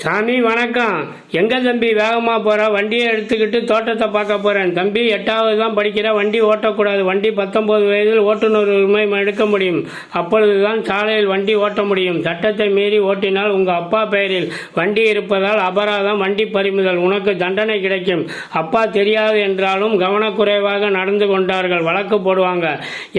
சாமி வணக்கம். எங்க தம்பி வேகமாக போகிற? வண்டியை எடுத்துக்கிட்டு தோட்டத்தை பார்க்க போகிறேன். தம்பி 8வது தான் படிக்கிற, வண்டி ஓட்டக்கூடாது. வண்டி 19 வயதில் ஓட்டுநர் உரிமை எடுக்க முடியும். அப்பொழுதுதான் சாலையில் வண்டி ஓட்ட முடியும். சட்டத்தை மீறி ஓட்டினால் உங்கள் அப்பா பெயரில் வண்டி இருப்பதால் அபராதம், வண்டி பறிமுதல், உனக்கு தண்டனை கிடைக்கும். அப்பா தெரியாது என்றாலும் கவனக்குறைவாக நடந்து கொண்டார்கள், வழக்கு போடுவாங்க.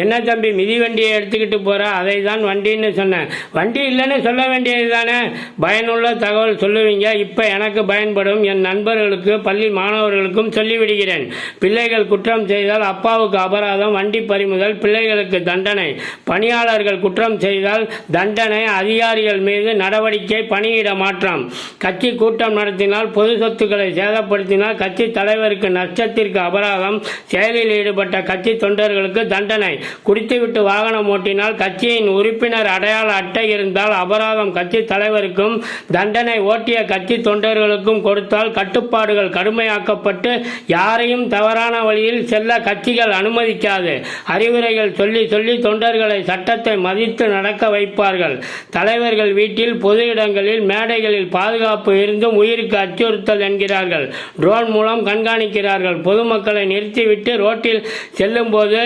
என்ன தம்பி மிதி வண்டியை எடுத்துக்கிட்டு போகிற? அதை தான் வண்டின்னு சொன்னேன். வண்டி இல்லைன்னு சொல்ல வேண்டியது தானே. பயனுள்ள தகவல் சொல்லுவீங்க. இப்போ எனக்கு பயன்படும். என் நண்பர்களுக்கு, பள்ளி மாணவர்களுக்கும் சொல்லிவிடுகிறேன். பிள்ளைகள் குற்றம் செய்தால் அப்பாவுக்கு அபராதம், வண்டி பறிமுதல், பிள்ளைகளுக்கு தண்டனை. பணியாளர்கள் குற்றம் செய்தால் தண்டனை, அதிகாரிகள் மீது நடவடிக்கை, பணியிட மாற்றம். கட்சி கூட்டம் நடத்தினால், பொது சொத்துக்களை சேதப்படுத்தினால் கட்சி தலைவருக்கு நஷ்டத்திற்கு அபராதம், செயலில் ஈடுபட்ட கட்சி தொண்டர்களுக்கு தண்டனை. குடித்துவிட்டு வாகனம் ஓட்டினால், கட்சியின் உறுப்பினர் அடையாள அட்டை இருந்தால் அபராதம், கட்சி தலைவருக்கும் தண்டனை, ஓட்டிய கட்சி தொண்டர்களுக்கும் கொடுத்தால் கட்டுப்பாடுகள் கடுமையாக்கப்பட்டு யாரையும் தவறான வழியில் செல்ல கட்சிகள் அனுமதிக்காது. அறிவுரைகள் சொல்லி சொல்லி தொண்டர்களை சட்டத்தை மதித்து நடக்க வைப்பார்கள். தலைவர்கள் வீட்டில், பொது இடங்களில், மேடைகளில் பாதுகாப்பு இருந்தும் உயிருக்கு அச்சுறுத்தல் என்கிறார்கள். ட்ரோன் மூலம் கண்காணிக்கிறார்கள். பொதுமக்களை நிறுத்திவிட்டு ரோட்டில் செல்லும் போது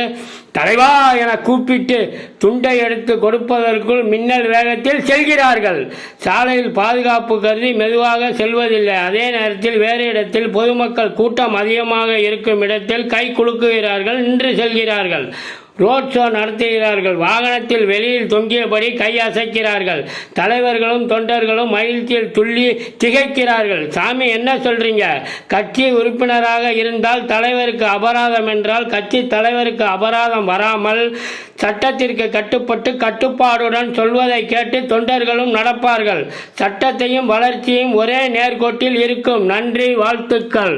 தலைவா என கூப்பிட்டு துண்டை எடுத்து கொடுப்பதற்குள் மின்னல் வேகத்தில் செல்கிறார்கள். சாலையில் பாதுகாப்பு கருதி மெதுவாக செல்வதில்லை. அதே நேரத்தில் வேறு இடத்தில் பொதுமக்கள் கூட்டம் அதிகமாக இருக்கும் இடத்தில் கை குலுக்குகிறார்கள், நின்று செல்கிறார்கள். ரோட் ஷோ நடத்துகிறார்கள். வாகனத்தில் வெளியில் தொங்கியபடி கை அசைக்கிறார்கள். தலைவர்களும் தொண்டர்களும் மகிழ்ச்சியில் துள்ளி திகைக்கிறார்கள். சாமி என்ன சொல்றீங்க? கட்சி உறுப்பினராக இருந்தால் தலைவருக்கு அபராதம் என்றால் கட்சி தலைவருக்கு அபராதம் வராமல் சட்டத்திற்கு கட்டுப்பட்டு கட்டுப்பாடுடன் சொல்வதை கேட்டு தொண்டர்களும் நடப்பார்கள். சட்டத்தையும் வளர்ச்சியும் ஒரே நேர்கோட்டில் இருக்கும். நன்றி, வாழ்த்துக்கள்.